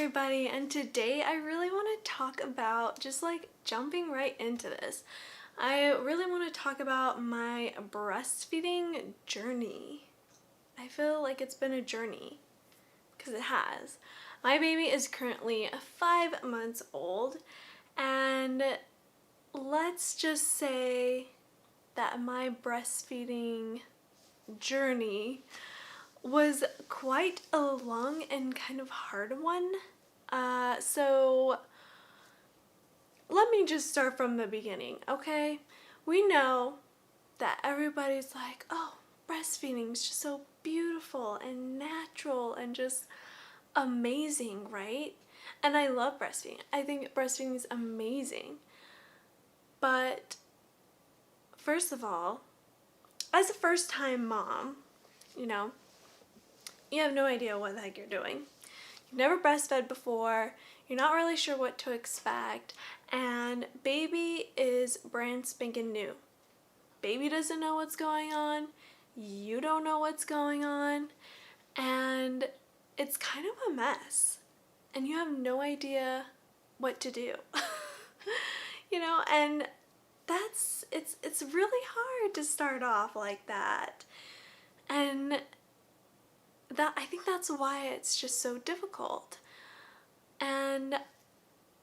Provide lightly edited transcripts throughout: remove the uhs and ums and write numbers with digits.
everybody, and today I really want to talk about just like jumping right into this. I really want to talk about my breastfeeding journey. I feel like it's been a journey because it has. My baby is currently 5 months old, and let's just say that my breastfeeding journey was quite a long and kind of hard one. So let me just start from the beginning, okay? We know that everybody's like, oh, breastfeeding is just so beautiful and natural and just amazing, right? And I love breastfeeding. I think breastfeeding is amazing. But first of all, as a first-time mom, you have no idea what the heck you're doing. You've never breastfed before, you're not really sure what to expect, and baby is brand spanking new. Baby doesn't know what's going on, you don't know what's going on, and it's kind of a mess, and you have no idea what to do. And it's really hard to start off like that. And I think that's why it's just so difficult. And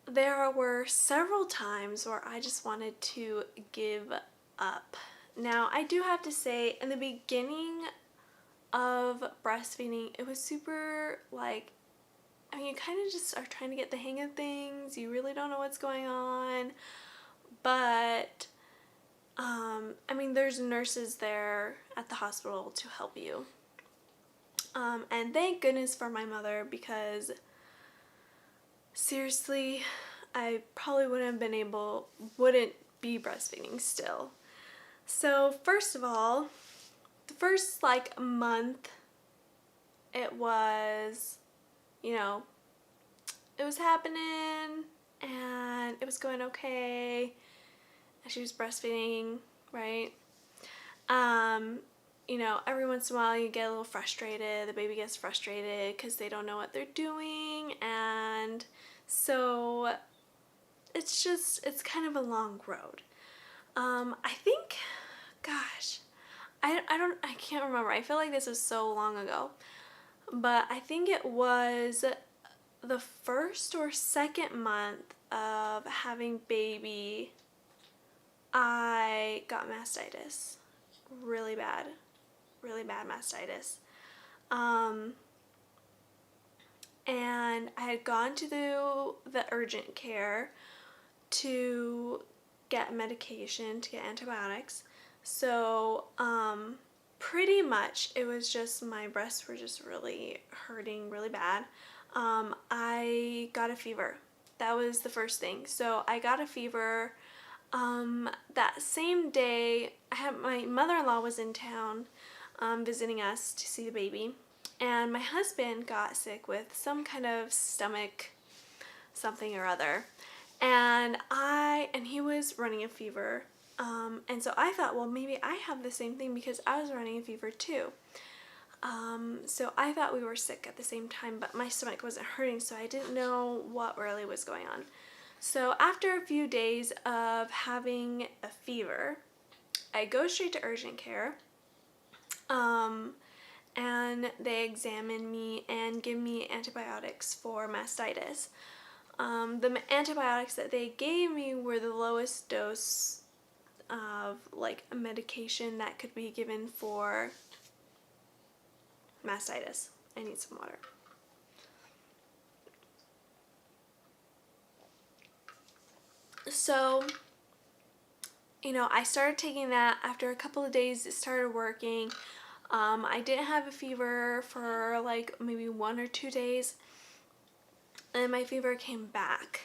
there were several times where I just wanted to give up. Now, I do have to say, in the beginning of breastfeeding, it was super you kind of just are trying to get the hang of things. You really don't know what's going on. But, there's nurses there at the hospital to help you. And thank goodness for my mother, because seriously, I probably wouldn't be breastfeeding still. So first of all, the first month, it was, it was happening and it was going okay. She was breastfeeding, right? Every once in a while you get a little frustrated. The baby gets frustrated because they don't know what they're doing, and so it's kind of a long road. I think, gosh, I can't remember. I feel like this was so long ago, but I think it was the first or second month of having baby, I got mastitis. Really bad mastitis. And I had gone to the urgent care to get medication, to get antibiotics. So pretty much it was just my breasts were just really hurting really bad. I got a fever. That was the first thing. So I got a fever. That same day, my mother-in-law was in town visiting us to see the baby, and my husband got sick with some kind of stomach something or other, and he was running a fever, and so I thought, well, maybe I have the same thing because I was running a fever too. So I thought we were sick at the same time, but my stomach wasn't hurting, so I didn't know what really was going on. So after a few days of having a fever, I go straight to urgent care, and they examine me and give me antibiotics for mastitis. The antibiotics that they gave me were the lowest dose of a medication that could be given for mastitis. I need some water. So, I started taking that. After a couple of days, it started working. I didn't have a fever for maybe 1 or 2 days, and my fever came back,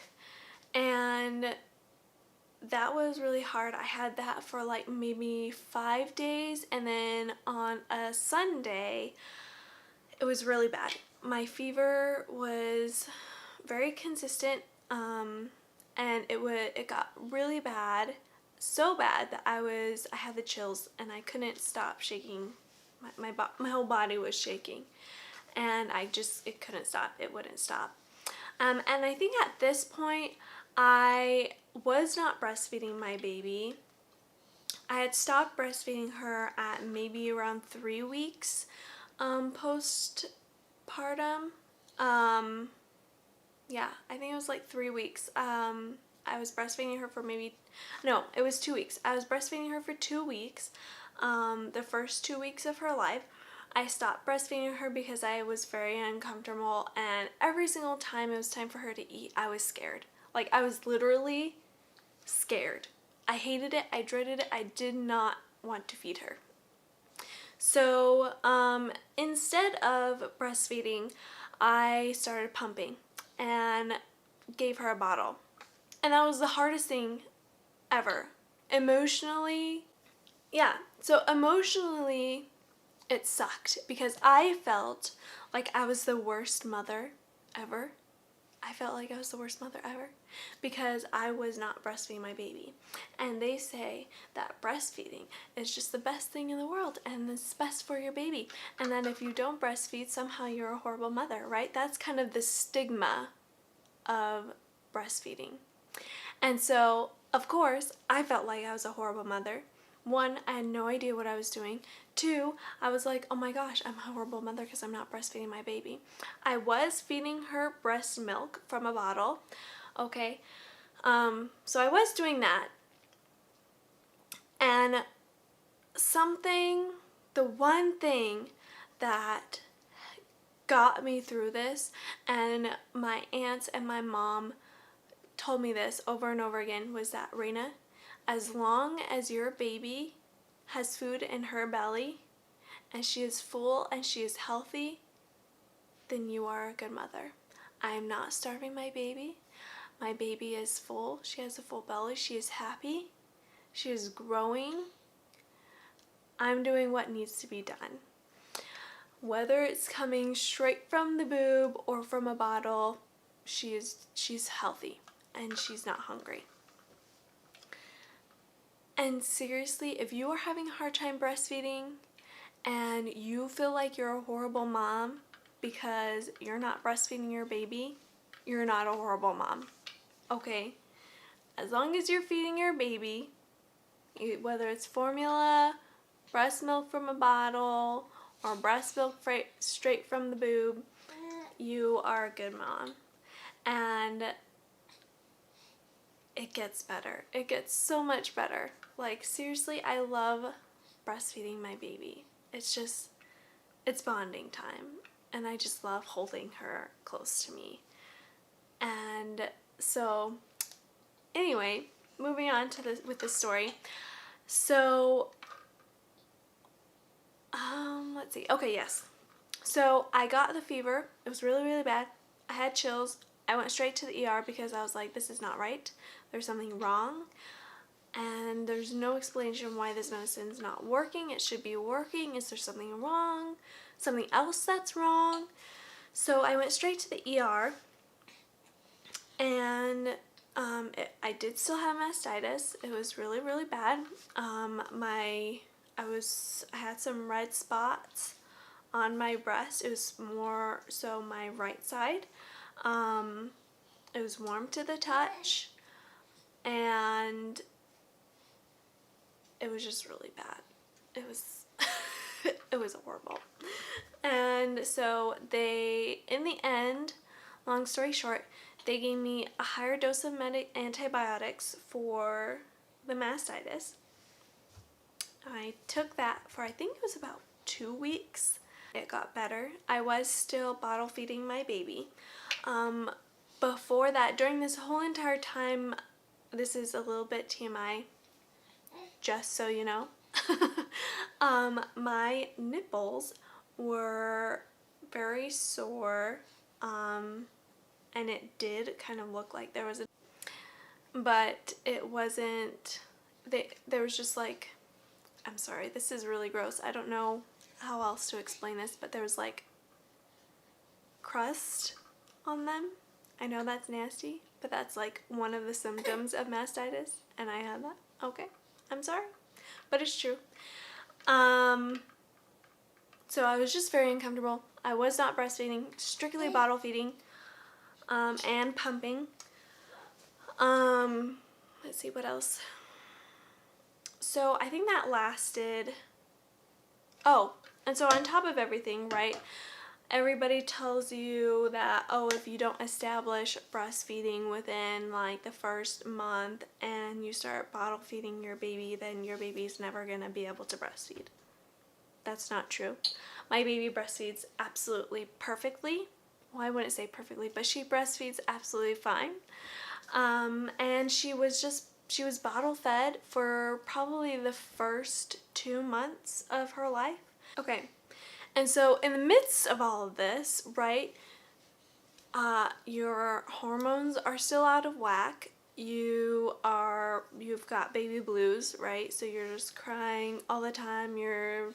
and that was really hard. I had that for maybe 5 days, and then on a Sunday, it was really bad. My fever was very consistent, and it got really bad, so bad that I had the chills and I couldn't stop shaking. My whole body was shaking, and it couldn't stop. It wouldn't stop. And I think at this point, I was not breastfeeding my baby. I had stopped breastfeeding her at maybe around 3 weeks postpartum. Yeah, I think it was like 3 weeks. I was breastfeeding her for no, it was 2 weeks. I was breastfeeding her for 2 weeks, the first 2 weeks of her life. I stopped breastfeeding her because I was very uncomfortable, and every single time it was time for her to eat, I was scared. Like, I was literally scared. I hated it. I dreaded it. I did not want to feed her. So instead of breastfeeding, I started pumping and gave her a bottle. And that was the hardest thing ever. Emotionally, yeah. So emotionally, it sucked because I felt like I was the worst mother ever. I felt like I was the worst mother ever because I was not breastfeeding my baby. And they say that breastfeeding is just the best thing in the world and it's best for your baby. And then if you don't breastfeed, somehow you're a horrible mother, right? That's kind of the stigma of breastfeeding. And so, of course, I felt like I was a horrible mother. 1, I had no idea what I was doing. 2, I was like, oh my gosh, I'm a horrible mother because I'm not breastfeeding my baby. I was feeding her breast milk from a bottle, okay? So I was doing that. And the one thing that got me through this, and my aunts and my mom told me this over and over again, was that, Raina, as long as your baby has food in her belly and she is full and she is healthy, then you are a good mother. I am not starving my baby. My baby is full. She has a full belly. She is happy. She is growing. I'm doing what needs to be done. Whether it's coming straight from the boob or from a bottle, she's healthy and she's not hungry. And seriously, if you are having a hard time breastfeeding and you feel like you're a horrible mom because you're not breastfeeding your baby, you're not a horrible mom, okay? As long as you're feeding your baby, whether it's formula, breast milk from a bottle, or breast milk straight from the boob, you are a good mom. And it gets better. It gets so much better. Like, seriously, I love breastfeeding my baby. It's bonding time. And I just love holding her close to me. And so, anyway, moving on with the story. So, let's see. Okay, yes. So, I got the fever. It was really, really bad. I had chills. I went straight to the ER because I was like, this is not right. There's something wrong. And there's no explanation why this medicine's not working. It should be working. Is there something wrong? Something else that's wrong? So I went straight to the ER. And I did still have mastitis. It was really, really bad. I had some red spots on my breast. It was more so my right side. It was warm to the touch, and it was just really bad. It was it was horrible. And so in the end, long story short, they gave me a higher dose of antibiotics for the mastitis. I took that for, I think it was about 2 weeks. It got better. I was still bottle feeding my baby. Before that, during this whole entire time, this is a little bit TMI, just so you know, my nipples were very sore, and it did kind of look like there was but it wasn't, there was just like, I'm sorry, this is really gross. I don't know how else to explain this, but there was like crust on them. I know that's nasty, but that's like one of the symptoms of mastitis, and I had that. Okay, I'm sorry, but it's true. So I was just very uncomfortable. I was not breastfeeding, strictly bottle feeding. and pumping. Let's see what else. So I think that lasted, oh, and so on top of everything, right, everybody tells you that, oh, if you don't establish breastfeeding within like the first month and you start bottle feeding your baby, then your baby's never going to be able to breastfeed. That's not true. My baby breastfeeds absolutely perfectly. Well, I wouldn't say perfectly, but she breastfeeds absolutely fine. And she was bottle fed for probably the first 2 months of her life. Okay. And so in the midst of all of this, right, your hormones are still out of whack. You've got baby blues, right? So you're just crying all the time. You're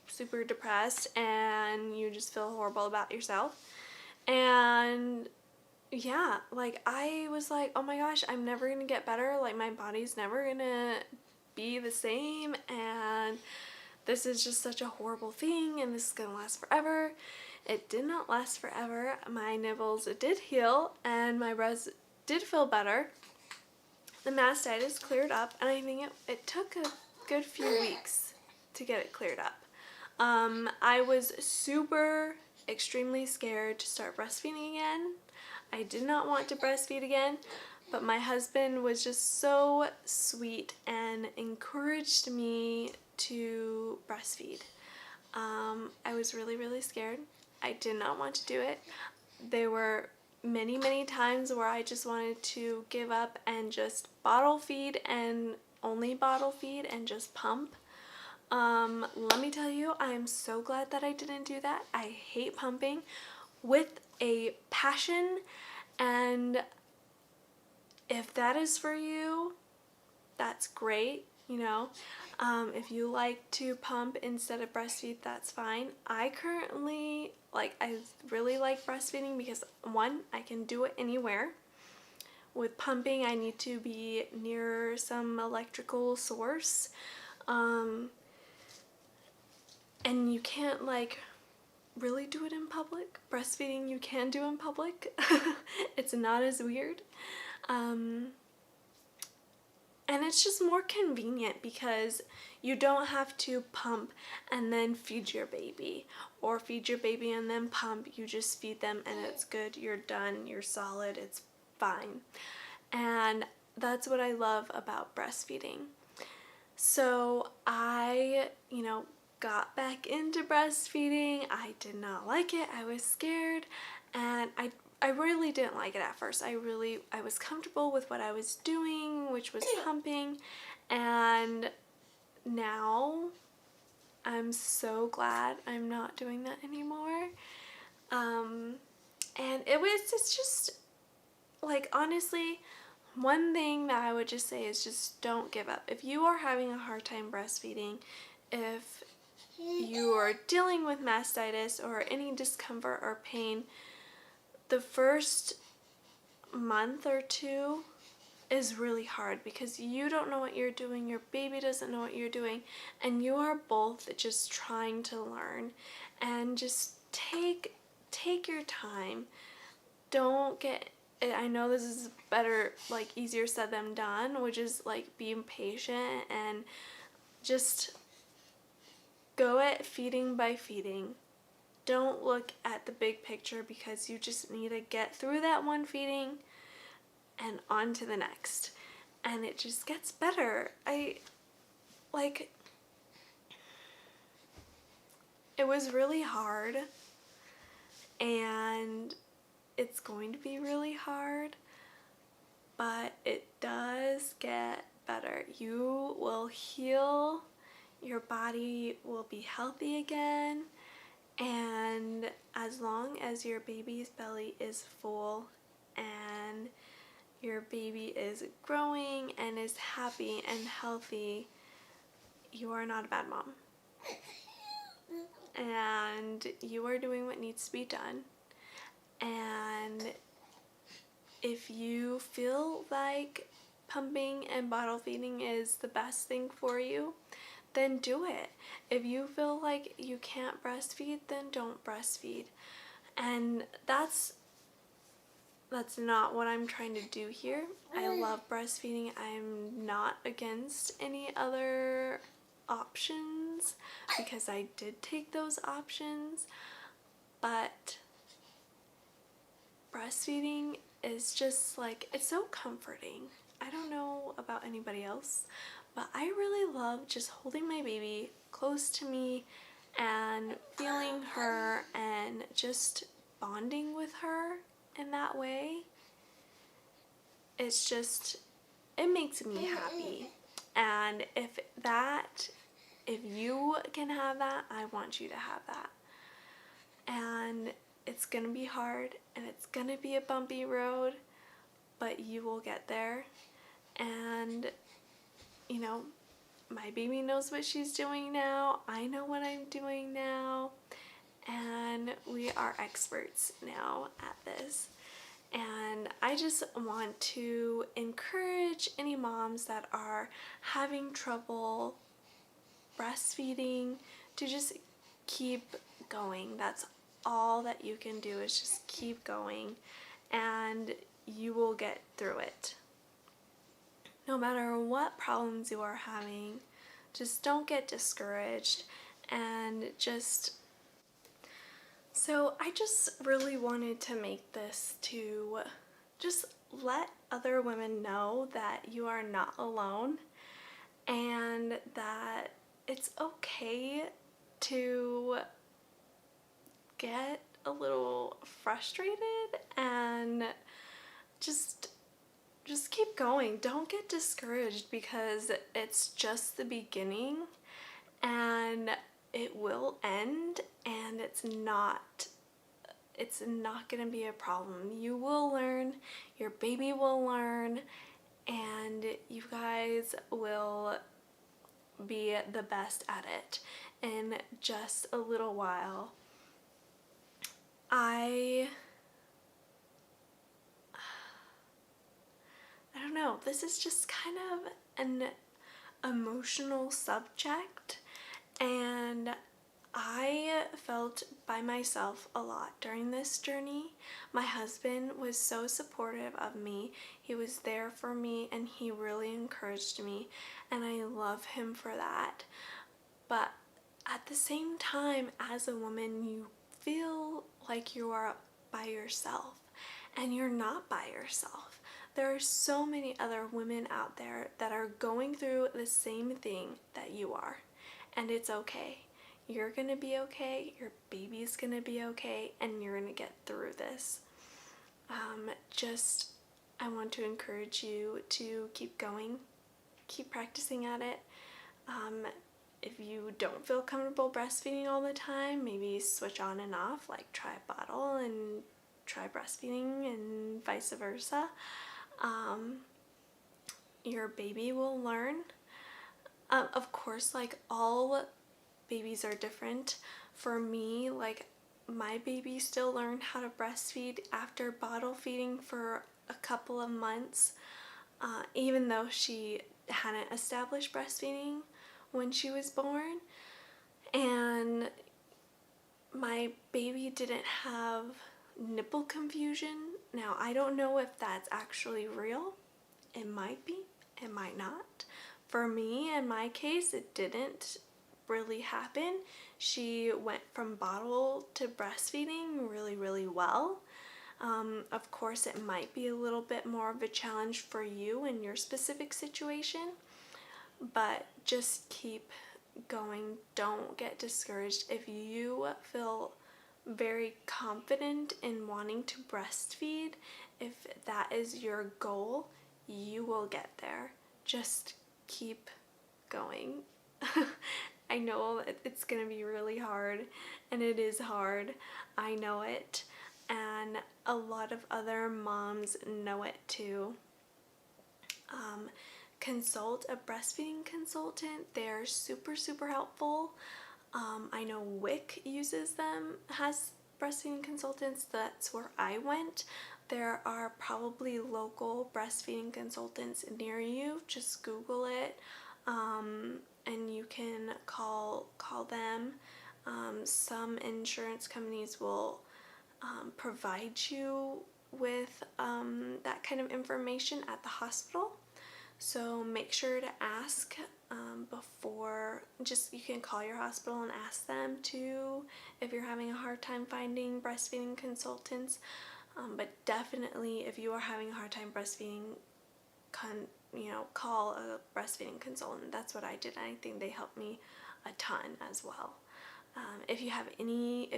super depressed and you just feel horrible about yourself. And yeah, like I was like, oh my gosh, I'm never gonna get better. Like my body's never gonna be the same, and this is just such a horrible thing, and this is gonna last forever. It did not last forever. My nibbles did heal, and my breast did feel better. The mastitis cleared up, and I think it took a good few weeks to get it cleared up. I was extremely scared to start breastfeeding again. I did not want to breastfeed again, but my husband was just so sweet and encouraged me to breastfeed. I was really, really scared. I did not want to do it. There were many, many times where I just wanted to give up and just bottle feed and only bottle feed and just pump. Let me tell you, I am so glad that I didn't do that. I hate pumping with a passion, and if that is for you, that's great, you know. If you like to pump instead of breastfeed, that's fine. I really like breastfeeding because, one, I can do it anywhere. With pumping, I need to be near some electrical source. And you can't really do it in public. Breastfeeding you can do in public. It's not as weird. And it's just more convenient because you don't have to pump and then feed your baby, or feed your baby and then pump. You just feed them and it's good. You're done. You're solid. It's fine. And that's what I love about breastfeeding. So I, got back into breastfeeding. I did not like it. I was scared, and I really didn't like it at first. I was comfortable with what I was doing, which was pumping, and now I'm so glad I'm not doing that anymore. And it's just, honestly, one thing that I would just say is just don't give up. If you are having a hard time breastfeeding, if you are dealing with mastitis or any discomfort or pain, the first month or two is really hard because you don't know what you're doing, your baby doesn't know what you're doing, and you are both just trying to learn. And just take your time. Don't get, I know this is better, easier said than done, which is being patient and just go at feeding by feeding. Don't look at the big picture because you just need to get through that one feeding and on to the next. And it just gets better. It was really hard, and it's going to be really hard, but it does get better. You will heal. Your body will be healthy again, and as long as your baby's belly is full and your baby is growing and is happy and healthy, you are not a bad mom. And you are doing what needs to be done. And if you feel like pumping and bottle feeding is the best thing for you, then do it. If you feel like you can't breastfeed, then don't breastfeed. And that's That's not what I'm trying to do here. I love breastfeeding. I'm not against any other options because I did take those options, but breastfeeding is just like, it's so comforting. I don't know about anybody else, but I really love just holding my baby close to me and feeling her and just bonding with her in that way. It's just, it makes me happy. And if you can have that, I want you to have that. And it's gonna be hard and it's gonna be a bumpy road, but you will get there. And you know, my baby knows what she's doing now. I know what I'm doing now. And we are experts now at this. And I just want to encourage any moms that are having trouble breastfeeding to just keep going. That's all that you can do, is just keep going, and you will get through it. No matter what problems you are having, just don't get discouraged, and so I just really wanted to make this to just let other women know that you are not alone and that it's okay to get a little frustrated and just keep going. Don't get discouraged because it's just the beginning and it will end, and it's not going to be a problem. You will learn, your baby will learn, and you guys will be the best at it in just a little while. I don't know, this is just kind of an emotional subject, and I felt by myself a lot during this journey. My husband was so supportive of me. He was there for me and he really encouraged me, and I love him for that. But at the same time, as a woman, you feel like you are by yourself, and you're not by yourself. There are so many other women out there that are going through the same thing that you are, and it's okay. You're gonna be okay, your baby's gonna be okay, and you're gonna get through this. I want to encourage you to keep going, keep practicing at it. If you don't feel comfortable breastfeeding all the time, maybe switch on and off, like try a bottle and try breastfeeding and vice versa. Your baby will learn. Of course, like, all babies are different. For me, like, my baby still learned how to breastfeed after bottle feeding for a couple of months, even though she hadn't established breastfeeding when she was born. And my baby didn't have nipple confusion. Now, I don't know if that's actually real. It might be, it might not. For me, in my case, it didn't really happen. She went from bottle to breastfeeding really, really well. Of course, it might be a little bit more of a challenge for you in your specific situation, but just keep going. Don't get discouraged. If you feel very confident in wanting to breastfeed, if that is your goal, you will get there. Just keep going. I know it's gonna be really hard, and it is hard. I know it, and a lot of other moms know it too. Consult a breastfeeding consultant. They're super, super helpful. I know WIC uses them, has breastfeeding consultants. That's where I went. There are probably local breastfeeding consultants near you. Just Google it, and you can call them. Some insurance companies will provide you with that kind of information at the hospital. So make sure to ask before, just you can call your hospital and ask them to if you're having a hard time finding breastfeeding consultants. But definitely if you are having a hard time breastfeeding, call a breastfeeding consultant. That's what I did. I think they helped me a ton as well. If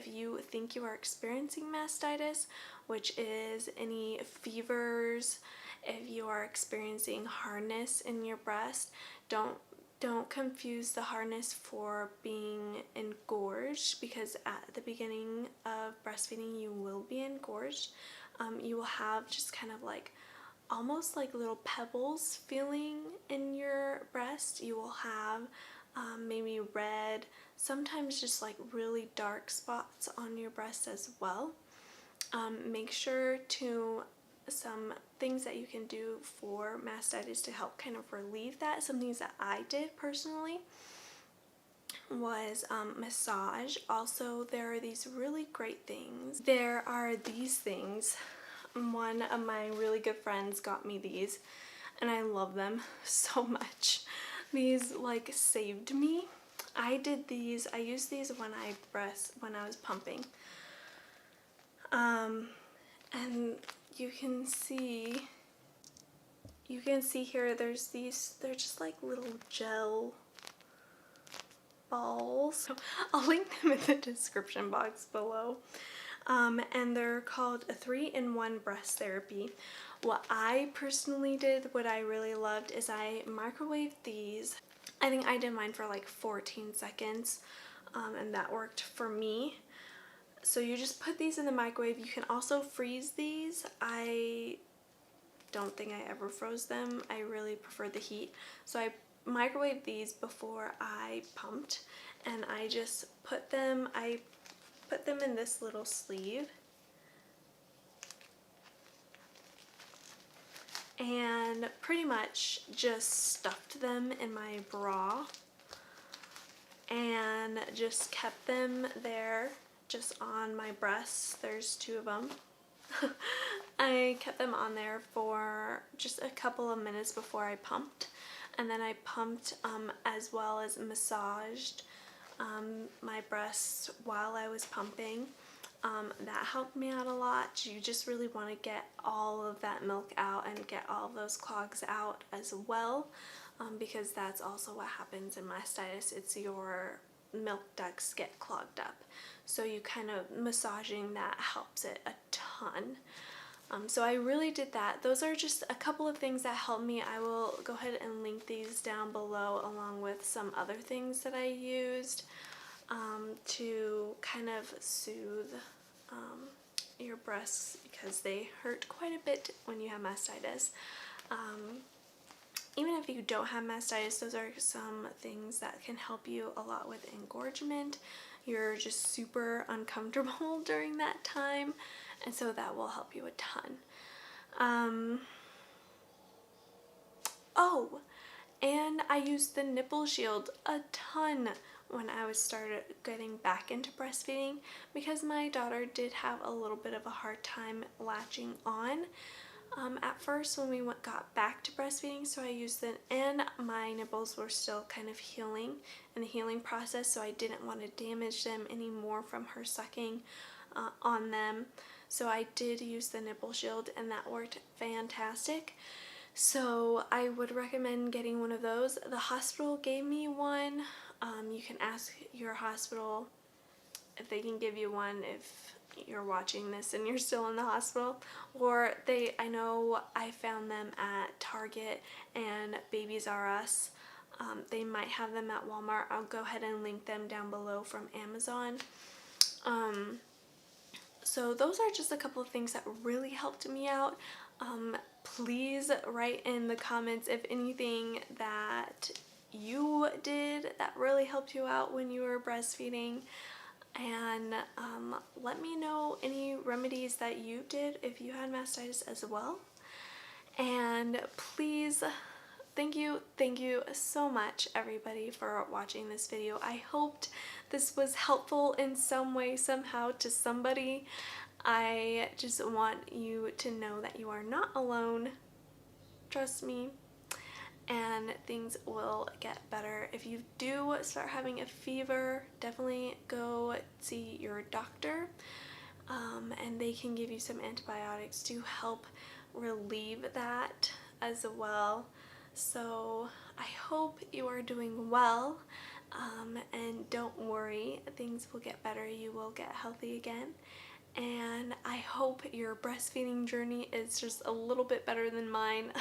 you think you are experiencing mastitis, which is any fevers, if you are experiencing hardness in your breast, don't confuse the hardness for being engorged, because at the beginning of breastfeeding you will be engorged. You will have just kind of like almost like little pebbles feeling in your breast. You will have maybe red, sometimes just like really dark spots on your breast as well. Make sure to, some things that you can do for mastitis to help kind of relieve that, some things that I did personally was massage. Also, there are these really great things. There are these things. One of my really good friends got me these and I love them so much. These like saved me. I used these when I was pumping. And you can see here there's these, they're just like little gel balls. So I'll link them in the description box below. And they're called a 3-in-1 breast therapy. What I personally did, what I really loved, is I microwaved these. I think I did mine for like 14 seconds, and that worked for me. So you just put these in the microwave. You can also freeze these. I don't think I ever froze them. I really prefer the heat. So I microwaved these before I pumped, and I just put them in this little sleeve, and pretty much just stuffed them in my bra and just kept them there just on my breasts. There's 2 of them. I kept them on there for just a couple of minutes before I pumped, and then I pumped as well as massaged my breasts while I was pumping. That helped me out a lot. You just really want to get all of that milk out and get all of those clogs out as well, because that's also what happens in mastitis. It's your milk ducts get clogged up. So you kind of massaging that helps it a ton. So I really did that. Those are just a couple of things that helped me. I will go ahead and link these down below along with some other things that I used to kind of soothe your breasts, because they hurt quite a bit when you have mastitis. Even if you don't have mastitis, those are some things that can help you a lot with engorgement. You're just super uncomfortable during that time, and so that will help you a ton. Oh, and I used the nipple shield a ton when I started getting back into breastfeeding, because my daughter did have a little bit of a hard time latching on at first when we got back to breastfeeding. So I used it, and my nipples were still kind of healing in the healing process, so I didn't want to damage them anymore from her sucking on them. So I did use the nipple shield, and that worked fantastic. So I would recommend getting one of those. The hospital gave me one. You can ask your hospital if they can give you one if you're watching this and you're still in the hospital, or I know I found them at Target and Babies R Us. They might have them at Walmart. I'll go ahead and link them down below from Amazon. So those are just a couple of things that really helped me out. Please write in the comments if anything that you did that really helped you out when you were breastfeeding, and let me know any remedies that you did if you had mastitis as well. And please, thank you so much everybody for watching this video. I hoped this was helpful in some way, somehow, to somebody. I just want you to know that you are not alone. Trust me. And things will get better. If you do start having a fever, definitely go see your doctor, and they can give you some antibiotics to help relieve that as well. So I hope you are doing well, and don't worry, things will get better. You will get healthy again. And I hope your breastfeeding journey is just a little bit better than mine.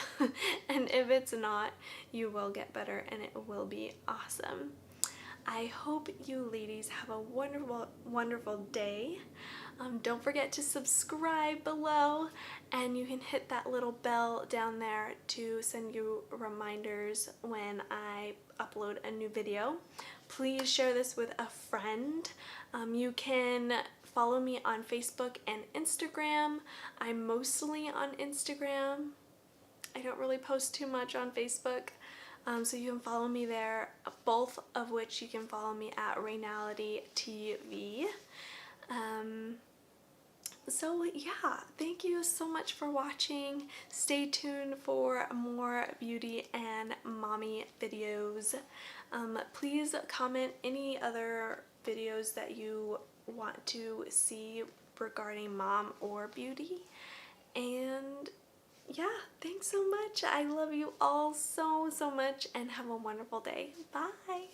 And if it's not, you will get better and it will be awesome. I hope you ladies have a wonderful, wonderful day. Don't forget to subscribe below, and you can hit that little bell down there to send you reminders when I upload a new video. Please share this with a friend. You can follow me on Facebook and Instagram. I'm mostly on Instagram. I don't really post too much on Facebook. So you can follow me there, both of which you can follow me at Rainality TV. So yeah, thank you so much for watching. Stay tuned for more beauty and mommy videos. Please comment any other videos that you want to see regarding mom or beauty. And yeah, thanks so much. I love you all so much, and have a wonderful day. Bye.